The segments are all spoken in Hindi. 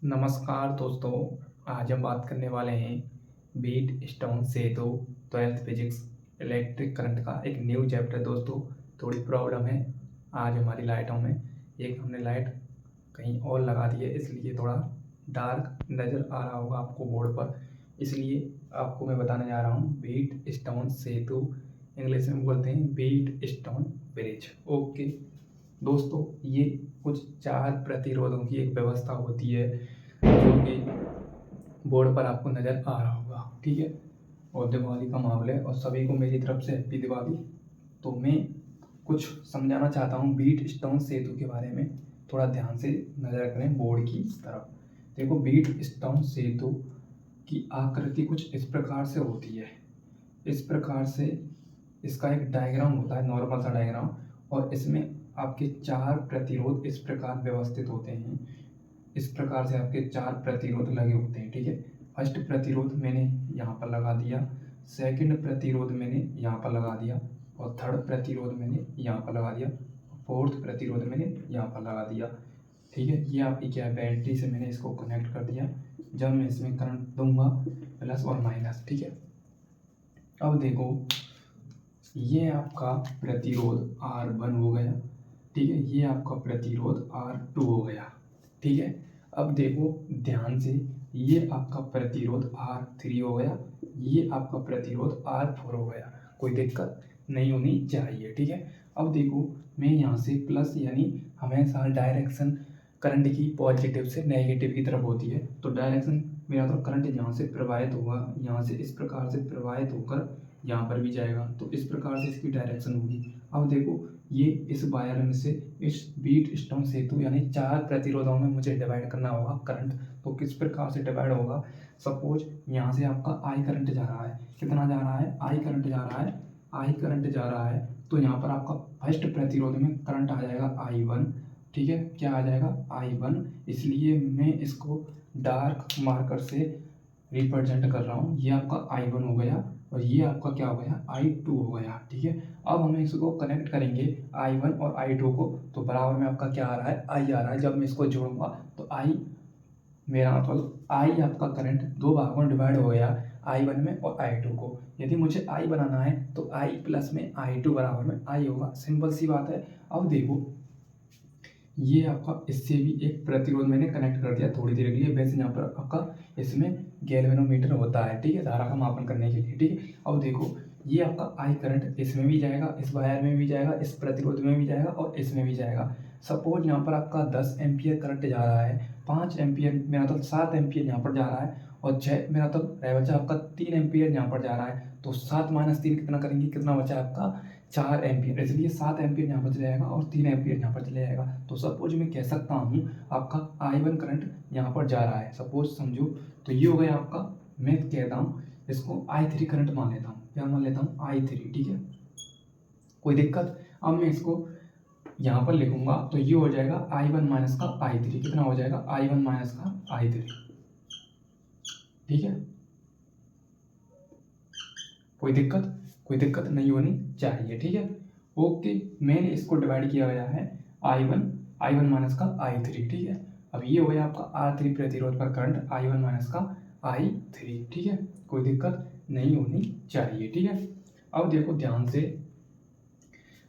नमस्कार दोस्तों। आज हम बात करने वाले हैं बीट स्टोन सेतु 12th फिजिक्स इलेक्ट्रिक करंट का एक न्यू चैप्टर। दोस्तों थोड़ी प्रॉब्लम है आज हमारी लाइटों में। एक हमने लाइट कहीं और लगा दी है, इसलिए थोड़ा डार्क नज़र आ रहा होगा आपको बोर्ड पर। इसलिए आपको मैं बताने जा रहा हूँ बीट स्टोन सेतु, इंग्लिश में बोलते हैं बीट स्टोन ब्रिज। ओके दोस्तों, ये कुछ 4 प्रतिरोधों की एक व्यवस्था होती है जो कि बोर्ड पर आपको नज़र आ रहा होगा। ठीक है, और दिवाली का माहौल है और सभी को मेरी तरफ से हैप्पी दिवाली। तो मैं कुछ समझाना चाहता हूँ बीट स्टोन सेतु के बारे में। थोड़ा ध्यान से नज़र करें बोर्ड की तरफ। देखो, बीट स्टोन सेतु की आकृति कुछ इस प्रकार से होती है। इस प्रकार से इसका एक डायग्राम होता है, नॉर्मल सा डायग्राम, और इसमें आपके 4 प्रतिरोध इस प्रकार व्यवस्थित होते हैं। इस प्रकार से आपके 4 प्रतिरोध लगे होते हैं। ठीक है, फर्स्ट प्रतिरोध मैंने यहाँ पर लगा दिया, सेकंड प्रतिरोध मैंने यहाँ पर लगा दिया, और थर्ड प्रतिरोध मैंने यहाँ पर लगा दिया, फोर्थ प्रतिरोध मैंने यहाँ पर लगा दिया। ठीक है, ये आपकी क्या है, बैटरी से मैंने इसको कनेक्ट कर दिया। जब मैं इसमें करंट दूंगा प्लस और माइनस। ठीक है, अब देखो ये आपका प्रतिरोध R1 हो गया। ठीक है, ये आपका प्रतिरोध R2 हो गया। ठीक है, अब देखो ध्यान से, ये आपका प्रतिरोध R3 हो गया, ये आपका प्रतिरोध R4 हो गया। कोई दिक्कत नहीं होनी चाहिए। ठीक है, अब देखो मैं यहाँ से प्लस, यानी हमेशा डायरेक्शन करंट की पॉजिटिव से नेगेटिव की तरफ होती है। तो डायरेक्शन मेरा तो करंट यहाँ से प्रवाहित होगा, यहाँ से इस प्रकार से प्रवाहित होकर यहाँ पर भी जाएगा, तो इस प्रकार से इसकी डायरेक्शन होगी। अब देखो ये इस वायर में से इस बीट स्टोन सेतु यानी 4 प्रतिरोधों में मुझे डिवाइड करना होगा करंट। तो किस प्रकार से डिवाइड होगा, सपोज यहाँ से आपका आई करंट जा रहा है। कितना जा रहा है, आई करंट जा रहा है, आई करंट जा रहा है। तो यहाँ पर आपका फर्स्ट प्रतिरोध में करंट आ जाएगा I1। ठीक है, क्या आ जाएगा I1, इसलिए मैं इसको डार्क मार्कर से रिप्रेजेंट कर रहा हूँ। ये आपका I1 हो गया और ये आपका क्या हो गया, I2 हो गया। ठीक है, अब हम इसको कनेक्ट करेंगे I1 और I2 को, तो बराबर में आपका क्या आ रहा है, I आ रहा है। जब मैं इसको जोड़ूंगा तो I, मेरा मतलब I आपका करंट दो भागों में डिवाइड हो गया, I1 में और I2 को। यदि मुझे I बनाना है तो I प्लस में I2 बराबर में I होगा। सिंपल सी बात है। अब देखो ये आपका इससे भी एक प्रतिरोध मैंने कनेक्ट कर दिया थोड़ी देर के लिए। वैसे यहाँ पर आपका इसमें गैल्वेनोमीटर होता है। ठीक है, धारा का मापन करने के लिए। ठीक है, अब देखो ये आपका आई करंट इसमें भी जाएगा, इस वायर में भी जाएगा, इस प्रतिरोध में भी जाएगा और इसमें भी जाएगा। सपोज यहाँ पर आपका 10 एम्पियर करंट जा रहा है, 5 एम्पियर मेरा मतलब 7 एम्पियर यहाँ पर जा रहा है, और 6 मेरा मतलब रह बचा आपका 3 एम्पियर यहाँ पर जा रहा है। तो 7 माइनस 3 कितना करेंगे, कितना बचा आपका 4 एम्पियर, इसलिए 7 एम्पियर यहाँ पर चले जाएगा और 3 एम्पियर यहाँ पर चले जाएगा। तो सपोज मैं कह सकता हूँ आपका I1 करंट यहाँ पर जा रहा है, सपोज समझो। तो ये हो गया आपका, मैं कहता हूँ इसको I3 करंट मान लेता हूँ। क्या मान लेता हूँ, I3। ठीक है, कोई दिक्कत। अब मैं इसको यहाँ पर लिखूंगा तो ये हो जाएगा I1 माइनस का I3। कितना हो जाएगा, I1 माइनस का I3। ठीक है, कोई दिक्कत नहीं होनी चाहिए। ठीक है, ओके, मैंने इसको डिवाइड किया गया है I1 माइनस का I3। ठीक है, अब ये हो गया आपका R3 प्रतिरोध पर करंट I1 माइनस का I3। ठीक है, कोई दिक्कत नहीं होनी चाहिए। ठीक है, अब देखो ध्यान से,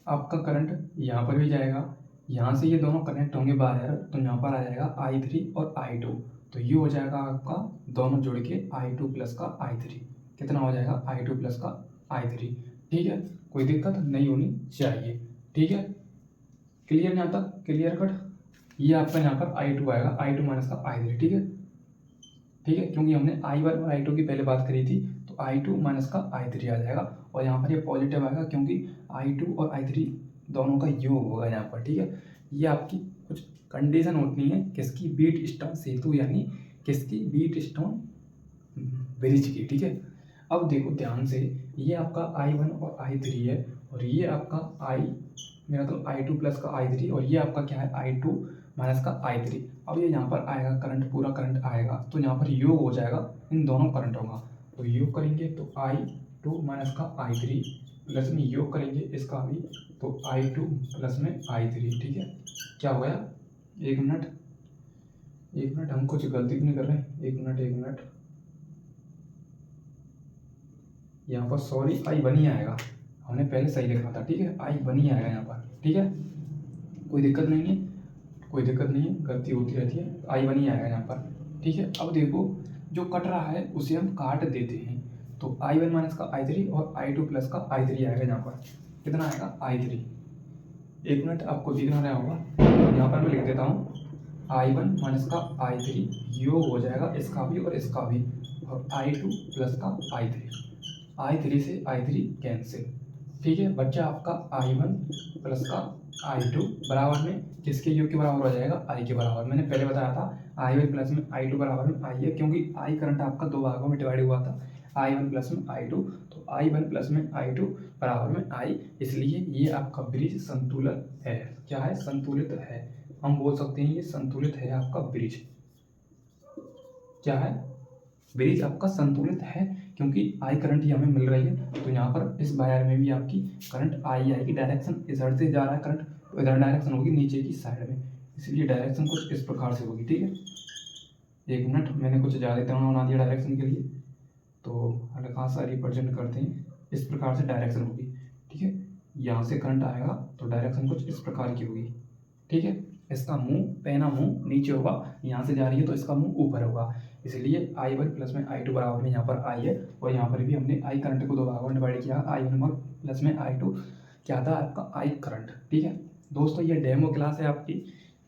आपका करंट यहाँ पर भी जाएगा, यहाँ से ये दोनों कनेक्ट होंगे बाहर, तो यहाँ पर आ जाएगा I3 और I2। तो ये हो जाएगा आपका दोनों जुड़ के I2 प्लस का I3। कितना हो जाएगा, I2 प्लस का I3। ठीक है, कोई दिक्कत नहीं होनी चाहिए। ठीक है, क्लियर यहाँ तक, क्लियर कट। ये आपका यहाँ पर I2 आएगा, I2 माइनस का I3। ठीक है, ठीक है, क्योंकि हमने I1 और I2 की पहले बात करी थी, तो I2 माइनस का I3 आ जाएगा, और यहाँ पर ये पॉजिटिव आएगा क्योंकि I2 और I3 दोनों का योग होगा यहाँ पर। ठीक है, ये आपकी कुछ कंडीशन होती है किसकी, बीट स्टोन सेतु यानी किसकी, बीट स्टोन ब्रिज की। ठीक है, अब देखो ध्यान से, ये आपका I1 और I3 है, और ये आपका मेरा तो I2 प्लस का I3, और ये आपका क्या है, I2 माइनस का I3। अब ये यहाँ पर आएगा करंट, पूरा करंट आएगा, तो यहाँ पर योग हो जाएगा इन दोनों करंटों का। तो योग करेंगे तो I2 माइनस का I3 प्लस में योग करेंगे इसका भी, तो I2 प्लस में I3। ठीक है, क्या हो गया, एक मिनट, एक मिनट, हम कुछ गलती तो नहीं कर रहे हैं? एक मिनट, यहाँ पर सॉरी आई बन ही आएगा, हमने पहले सही लिखा था, ठीक है, आई बन ही आएगा यहाँ पर, ठीक है, कोई दिक्कत नहीं है, गलती होती रहती है, तो आई बन ही आएगा यहाँ पर, ठीक है। अब देखो जो कट रहा है उसे हम काट देते हैं, तो I1 माइनस का I3 और I2 प्लस का I3 आएगा यहाँ पर, कितना आएगा I3। एक मिनट, आपको दिख रहा होगा, यहाँ पर मैं लिख देता हूँ I1 माइनस का I3 योग हो जाएगा इसका भी और इसका भी, और I2 प्लस का I3 से I3 कैंसिल, ठीक है, बच्चा आपका I1 प्लस का I2 बराबर में किसके योग के बराबर हो जाएगा? I के बराबर। मैंने पहले बताया था I1 प्लस में I2 बराबर में I है, क्योंकि I करंट आपका दो भागों में डिवाइड हुआ था, I1 प्लस में I2, तो I1 प्लस में I2 बराबर में I, इसलिए ये आपका ब्रिज संतुलित है। क्या है? संतुलित है। हम बोल सकते हैं ये संतुलित है आपका ब्रिज। क्या है? ब्रिज आपका संतुलित है, क्योंकि आई करंट ही हमें मिल रही है, तो यहाँ पर इस वायर में भी आपकी करंट आई आएगी, डायरेक्शन इधर से जा रहा है करंट, तो इधर डायरेक्शन होगी नीचे की साइड में, इसलिए डायरेक्शन कुछ इस प्रकार से होगी, ठीक है। एक मिनट, मैंने कुछ ज़्यादा तनाव बना दिया डायरेक्शन के लिए, तो हल्का सा रिप्रेजेंट करते हैं, इस प्रकार से डायरेक्शन होगी, ठीक है। यहाँ से करंट आएगा तो डायरेक्शन कुछ इस प्रकार की होगी, ठीक है। इसका मुंह, पहना मुंह नीचे होगा, यहाँ से जा रही है तो इसका मुंह ऊपर होगा, इसलिए I1 प्लस में I2 बराबर में यहाँ पर I है, और यहाँ पर भी हमने I करंट को दो भागों में डिवाइड किया, I1 और प्लस में I2 क्या था आपका I करंट, ठीक है। दोस्तों ये डेमो क्लास है आपकी,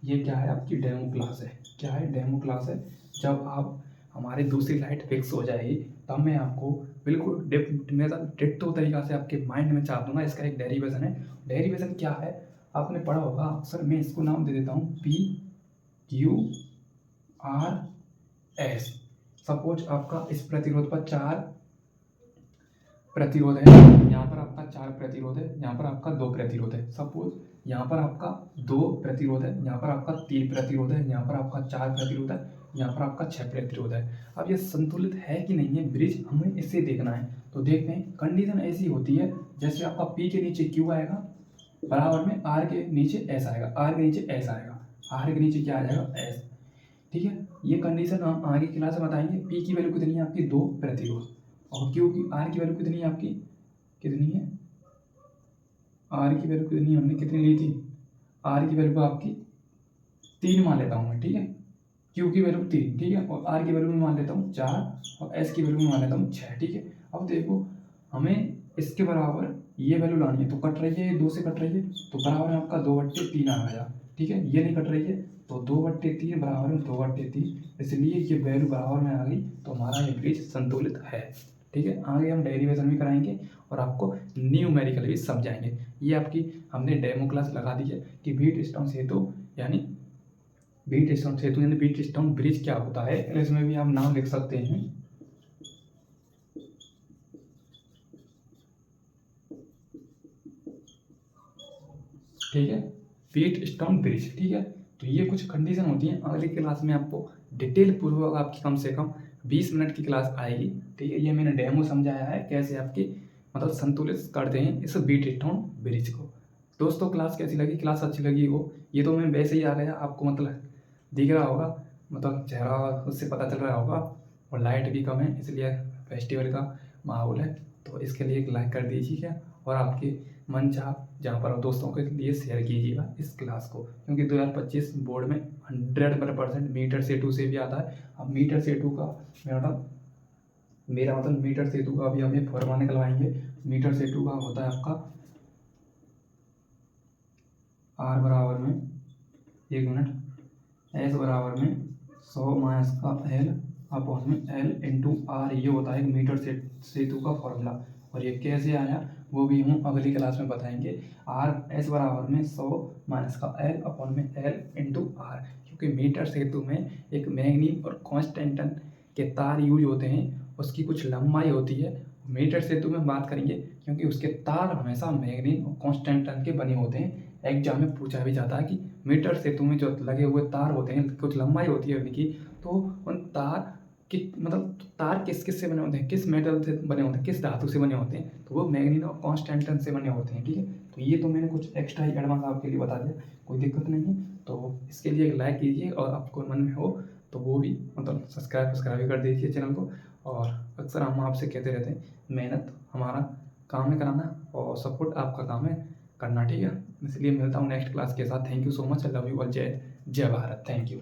ये क्या है आपकी डेमो क्लास है। क्या है? डेमो क्लास है। जब आप हमारी दूसरी लाइट फिक्स हो जाएगी तब मैं आपको बिल्कुल डिट्टो तरीका से आपके माइंड में छाप दूंगा। इसका एक डेरिवेशन है। डेरिवेशन क्या है आपने पढ़ा होगा अक्सर, मैं इसको नाम दे देता हूँ PQRS। सपोज आपका इस प्रतिरोध पर 4 प्रतिरोध है, यहाँ पर आपका 4 प्रतिरोध है, यहाँ पर आपका 2 प्रतिरोध है। सपोज यहाँ पर आपका 2 प्रतिरोध है, यहाँ पर आपका 3 प्रतिरोध है, यहाँ पर आपका 4 प्रतिरोध है, यहाँ पर आपका 6 प्रतिरोध है। अब ये संतुलित है कि नहीं है ब्रिज, हमें इससे देखना है। तो देखते हैं, कंडीशन ऐसी होती है जैसे आपका P के नीचे Q आएगा, बराबर में R के नीचे S आएगा, R के नीचे S आएगा, R के नीचे क्या आ जाएगा? S, ठीक है। ये कंडीशन हम आगे क्लास में बताएंगे। P की वैल्यू कितनी है आपकी? 2 प्रतिरोध, और Q की, R की वैल्यू कितनी है आपकी? कितनी है? R की वैल्यू कितनी हमने कितनी ली थी? R की वैल्यू आपकी 3 मान लेता हूँ मैं, ठीक है। Q की वैल्यू 3, ठीक है, और R की वैल्यू में मान लेता हूँ 4, और S की वैल्यू में मान लेता हूँ 6, ठीक है। अब देखो हमें इसके बराबर ये वैल्यू लानी है, तो कट रही है, 2 से कट रही है, तो बराबर में आपका 2/3 आ गया, ठीक है। ये नहीं कट रही है तो 2/3 बराबर में 2/3, इसलिए ये वैल्यू बराबर में आ गई, तो हमारा ये ब्रिज संतुलित है, ठीक है। आगे हम डेरिवेशन भी कराएंगे और आपको न्यूमेरिकल भी समझाएंगे। ये आपकी हमने डेमो क्लास लगा दी है कि व्हीट स्टोन सेतु यानी व्हीट स्टोन ब्रिज क्या होता है, इसमें भी आप नाम लिख सकते हैं। ठीक है, व्हीट स्टोन ब्रिज, ठीक है। तो ये कुछ कंडीशन होती हैं। अगली क्लास में आपको डिटेल पूर्वक आपकी कम से कम 20 मिनट की क्लास आएगी, ठीक है। ये मैंने डेमो समझाया है कैसे आपकी मतलब संतुलित करते हैं इस व्हीट स्टोन ब्रिज को। दोस्तों क्लास कैसी लगी? क्लास अच्छी लगी हो, ये तो मैं वैसे ही आ गया, आपको मतलब दिख रहा होगा, मतलब चेहरा उससे पता चल रहा होगा, और लाइट भी कम है इसलिए फेस्टिवल का माहौल है, तो इसके लिए एक लाइक कर दीजिएगा, और आपके मन चाह जहाँ पर दोस्तों के लिए शेयर कीजिएगा इस क्लास को, क्योंकि 2025 बोर्ड में 100% मीटर सेतु से भी आता है। अब मीटर सेतु का मेरा मतलब मीटर सेतु का भी हमें फॉर्मूला निकलवाएंगे। मीटर सेतु का होता है आपका R बराबर में, एक मिनट, S बराबर में 100 माइनस का L अपॉन में L इंटू R, ये होता है मीटर सेतु का फॉर्मूला। और ये कैसे आया वो भी हम अगली क्लास में बताएंगे। S बराबर में 100 माइनस का L अपॉन में L इंटू R, क्योंकि मीटर सेतु में एक मैग्नीज और कॉन्स्टेंटन के तार यूज होते हैं, उसकी कुछ लंबाई होती है। मीटर सेतु में बात करेंगे क्योंकि उसके तार हमेशा मैग्नीज और कॉन्स्टेंटन के बने होते हैं। एग्जाम में पूछा भी जाता है कि मीटर सेतु में जो लगे हुए तार होते हैं कुछ लंबाई होती है उनकी, तो उन तार कि मतलब तार किस किस से बने होते हैं, किस मेटल से बने होते हैं, किस धातु से बने होते हैं, तो वो मैग्नीज और कॉन्स्टेंटन से बने होते हैं, ठीक है। तो ये तो मैंने कुछ एक्स्ट्रा ही एडवांस आपके लिए बता दिया, कोई दिक्कत नहीं है। तो इसके लिए एक लाइक कीजिए, और आपको मन में हो तो वो भी मतलब सब्सक्राइब भी कर दीजिए चैनल को। और अक्सर हम आपसे कहते रहते हैं, मेहनत हमारा काम है कराना और सपोर्ट आपका काम है करना, ठीक है। इसलिए मिलता हूँ नेक्स्ट क्लास के साथ। Thank you so much, I love you all. जय जय भारत, थैंक यू।